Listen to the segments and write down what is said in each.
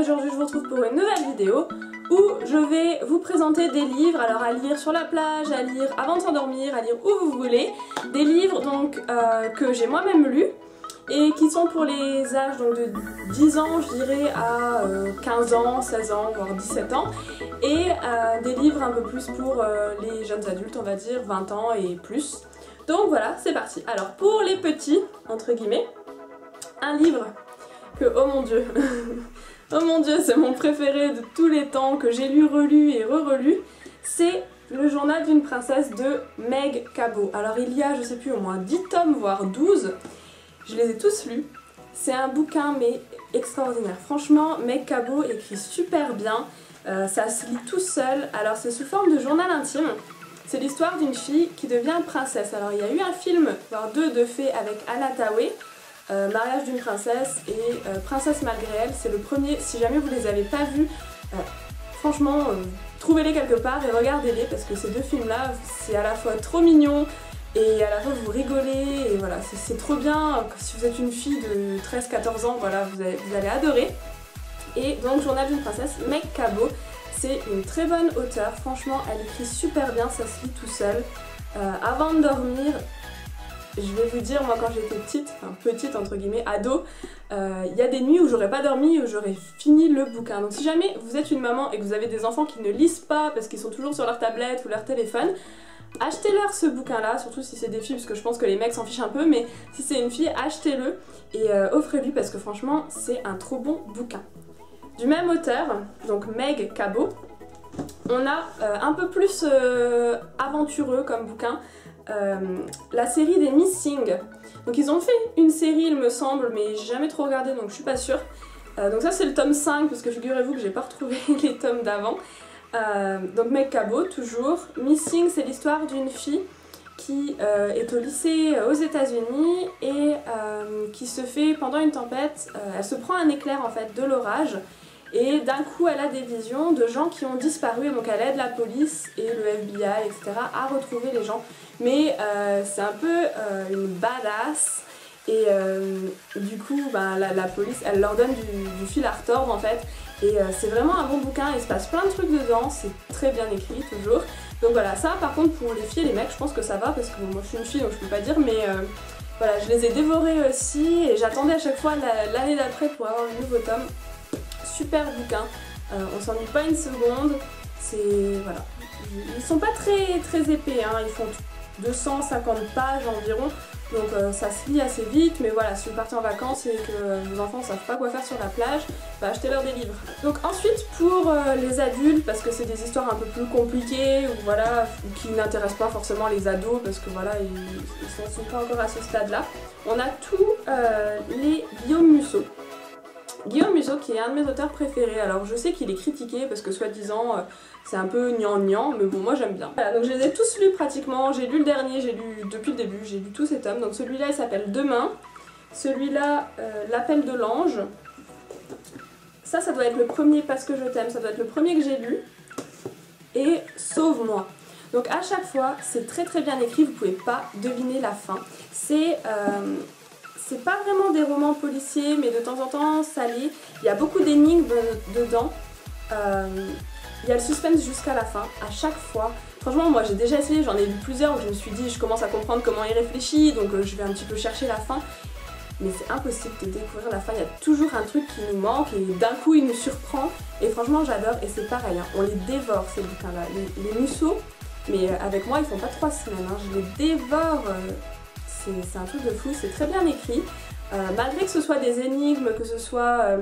aujourd'hui je vous retrouve pour une nouvelle vidéo où je vais vous présenter des livres, alors à lire sur la plage, à lire avant de s'endormir, à lire où vous voulez. Des livres donc que j'ai moi-même lus et qui sont pour les âges donc, de 10 ans je dirais à 15 ans, 16 ans, voire 17 ans. Et des livres un peu plus pour les jeunes adultes, on va dire 20 ans et plus. Donc voilà, c'est parti. Alors pour les petits, entre guillemets, un livre que, oh mon dieu, oh mon dieu, c'est mon préféré de tous les temps, que j'ai lu, relu et re-relu, c'est Le journal d'une princesse de Meg Cabot. Alors il y a, je sais plus, au moins 10 tomes, voire 12, je les ai tous lus. C'est un bouquin mais extraordinaire. Franchement, Meg Cabot écrit super bien, ça se lit tout seul. Alors c'est sous forme de journal intime. C'est l'histoire d'une fille qui devient princesse. Alors il y a eu un film, voire deux, de fait avec Anna Thaoué, Mariage d'une princesse et Princesse malgré elle. C'est le premier, si jamais vous les avez pas vus, franchement, trouvez-les quelque part et regardez-les parce que ces deux films-là, c'est à la fois trop mignon et à la fois vous rigolez et voilà, c'est trop bien. Si vous êtes une fille de 13-14 ans, voilà, vous allez adorer. Et donc Journal d'une princesse, Meg Cabot. C'est une très bonne auteure, franchement elle écrit super bien, ça se lit tout seul. Avant de dormir, je vais vous dire, moi quand j'étais petite, enfin petite entre guillemets, ado, il y a des nuits où j'aurais pas dormi, où j'aurais fini le bouquin. Donc si jamais vous êtes une maman et que vous avez des enfants qui ne lisent pas parce qu'ils sont toujours sur leur tablette ou leur téléphone, achetez-leur ce bouquin-là, surtout si c'est des filles, parce que je pense que les mecs s'en fichent un peu, mais si c'est une fille, achetez-le et offrez-lui parce que franchement c'est un trop bon bouquin. Du même auteur, donc Meg Cabot, on a un peu plus aventureux comme bouquin, la série des Missing. Donc ils ont fait une série il me semble, mais j'ai jamais trop regardé donc je suis pas sûre. Donc ça c'est le tome 5 parce que figurez-vous que j'ai pas retrouvé les tomes d'avant. Donc Meg Cabot toujours. Missing, c'est l'histoire d'une fille qui est au lycée aux États-Unis et qui se fait pendant une tempête, elle se prend un éclair en fait de l'orage. Et d'un coup elle a des visions de gens qui ont disparu, donc elle aide la police et le FBI, etc. à retrouver les gens. Mais c'est un peu une badass et du coup bah, la police elle leur donne du fil à retordre en fait. Et c'est vraiment un bon bouquin, il se passe plein de trucs dedans, c'est très bien écrit toujours. Donc voilà, ça par contre pour les filles et les mecs je pense que ça va parce que bon, moi je suis une fille donc je peux pas dire, mais voilà, je les ai dévorés aussi et j'attendais à chaque fois l'année d'après pour avoir le nouveau tome. Super bouquin, on s'ennuie pas une seconde, c'est voilà, ils sont pas très épais, hein. Ils font 250 pages environ, donc ça se lit assez vite, mais voilà, si vous partez en vacances et que vos enfants savent pas quoi faire sur la plage, bah achetez-leur des livres. Donc ensuite pour les adultes, parce que c'est des histoires un peu plus compliquées, ou voilà, qui n'intéressent pas forcément les ados, parce que voilà, ils ne sont pas encore à ce stade-là, on a tous les Guillaume Musso. Guillaume Musso qui est un de mes auteurs préférés, alors je sais qu'il est critiqué parce que soi-disant c'est un peu gnangnan, mais bon moi j'aime bien. Voilà, donc je les ai tous lus pratiquement, j'ai lu le dernier, j'ai lu depuis le début, j'ai lu tous ces tomes. Donc celui-là il s'appelle Demain, celui-là L'appel de l'ange, ça doit être le premier Parce que je t'aime, ça doit être le premier que j'ai lu, et Sauve-moi. Donc à chaque fois c'est très bien écrit, vous pouvez pas deviner la fin. C'est pas vraiment des romans policiers, mais de temps en temps ça l'est. Il y a beaucoup d'énigmes dedans. Il y a le suspense jusqu'à la fin, à chaque fois. Franchement, moi j'ai déjà essayé, j'en ai lu plusieurs où je me suis dit je commence à comprendre comment il réfléchit, donc je vais un petit peu chercher la fin. Mais c'est impossible de découvrir la fin, il y a toujours un truc qui nous manque et d'un coup il nous surprend. Et franchement j'adore, et c'est pareil, hein, on les dévore ces bouquins-là. Les Musso, mais avec moi ils font pas 3 semaines, hein, je les dévore. C'est un truc de fou, c'est très bien écrit. Malgré que ce soit des énigmes, que ce soit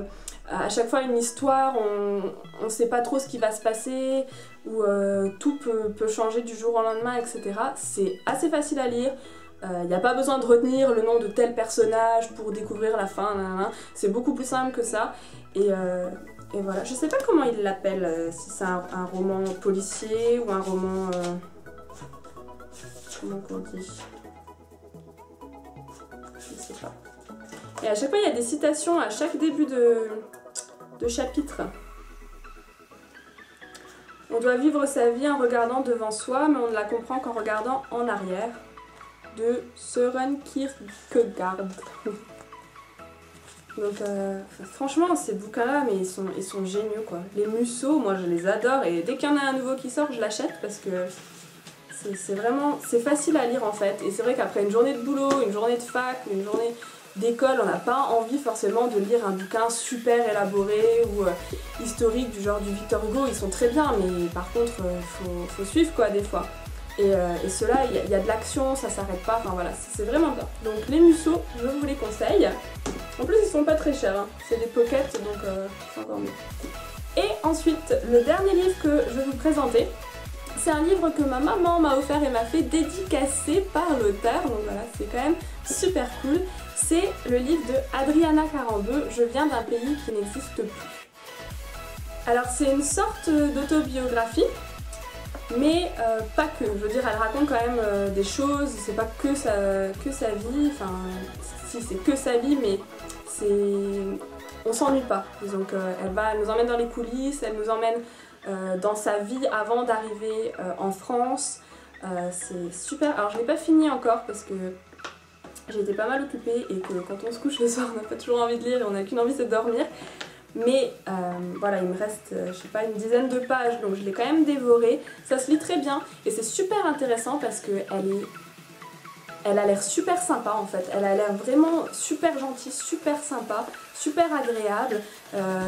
à chaque fois une histoire, on ne sait pas trop ce qui va se passer, ou tout peut changer du jour au lendemain, etc. C'est assez facile à lire. Il n'y a pas besoin de retenir le nom de tel personnage pour découvrir la fin, c'est beaucoup plus simple que ça. Et voilà, je sais pas comment il l'appelle, si c'est un roman policier ou un roman... comment on dit ? Je sais pas. Et à chaque fois il y a des citations à chaque début de chapitre. On doit vivre sa vie en regardant devant soi, mais on ne la comprend qu'en regardant en arrière. De Søren Kierkegaard. Donc franchement ces bouquins là mais ils sont géniaux quoi. Les Musso, moi je les adore et dès qu'il y en a un nouveau qui sort je l'achète parce que c'est facile à lire en fait. Et c'est vrai qu'après une journée de boulot, une journée de fac, une journée d'école, on n'a pas envie forcément de lire un bouquin super élaboré ou historique du genre du Victor Hugo. Ils sont très bien mais par contre faut suivre quoi des fois. Et ceux-là, il y a de l'action, ça s'arrête pas, enfin voilà, c'est vraiment bien. Donc les Musso, je vous les conseille. En plus ils sont pas très chers, hein. C'est des pockets donc c'est encore mieux. Et ensuite, le dernier livre que je vais vous présenter, c'est un livre que ma maman m'a offert et m'a fait dédicacer par l'auteur, donc voilà, c'est quand même super cool. C'est le livre de Adriana Karambeu, Je viens d'un pays qui n'existe plus. Alors c'est une sorte d'autobiographie, mais pas que, je veux dire elle raconte quand même des choses, c'est pas que sa vie, enfin si c'est que sa vie mais on s'ennuie pas, disons elle nous emmène dans les coulisses, elle nous emmène dans sa vie avant d'arriver en France, c'est super. Alors je l'ai pas fini encore parce que j'ai été pas mal occupée et que quand on se couche le soir on n'a pas toujours envie de lire et on n'a qu'une envie c'est de dormir. Mais voilà, il me reste, je sais pas, une dizaine de pages, donc je l'ai quand même dévoré. Ça se lit très bien et c'est super intéressant parce que elle a l'air super sympa en fait. Elle a l'air vraiment super gentille, super sympa, super agréable,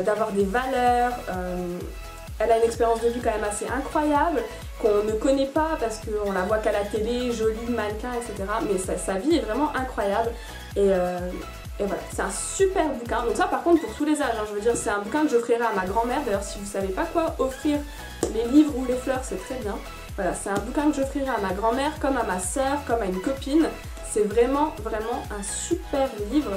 d'avoir des valeurs. Elle a une expérience de vie quand même assez incroyable, qu'on ne connaît pas parce qu'on la voit qu'à la télé, jolie, mannequin, etc. Mais sa vie est vraiment incroyable. Et voilà, c'est un super bouquin. Donc ça par contre pour tous les âges, hein, je veux dire c'est un bouquin que j'offrirai à ma grand-mère. D'ailleurs si vous savez pas quoi offrir, les livres ou les fleurs c'est très bien. Voilà, c'est un bouquin que j'offrirai à ma grand-mère, comme à ma soeur, comme à une copine. C'est vraiment un super livre.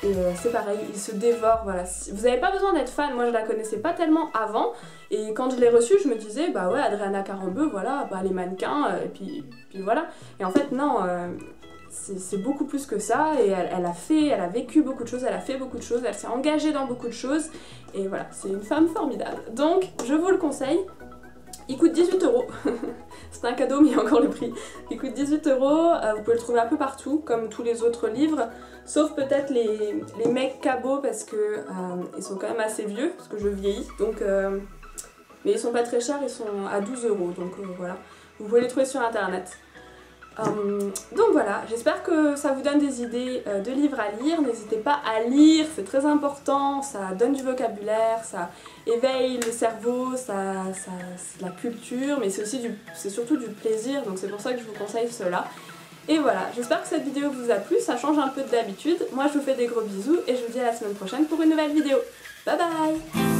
Et c'est pareil, il se dévore, voilà. Vous n'avez pas besoin d'être fan, moi je la connaissais pas tellement avant. Et quand je l'ai reçu, je me disais, bah ouais, Adriana Karambeu, voilà, bah les mannequins, et puis voilà. Et en fait non, c'est beaucoup plus que ça. Et elle a vécu beaucoup de choses, elle a fait beaucoup de choses, elle s'est engagée dans beaucoup de choses. Et voilà, c'est une femme formidable. Donc je vous le conseille. Il coûte 18 €, c'est un cadeau mais il y a encore le prix. Il coûte 18 €, vous pouvez le trouver un peu partout comme tous les autres livres, sauf peut-être les mecs cabots parce que ils sont quand même assez vieux, parce que je vieillis, donc mais ils sont pas très chers, ils sont à 12 €, donc voilà, vous pouvez les trouver sur internet. Donc voilà, j'espère que ça vous donne des idées de livres à lire. N'hésitez pas à lire, c'est très important, ça donne du vocabulaire, ça éveille le cerveau, c'est de la culture, mais c'est surtout du plaisir, donc c'est pour ça que je vous conseille cela. Et voilà, j'espère que cette vidéo vous a plu, ça change un peu de d'habitude. Moi je vous fais des gros bisous et je vous dis à la semaine prochaine pour une nouvelle vidéo. Bye bye!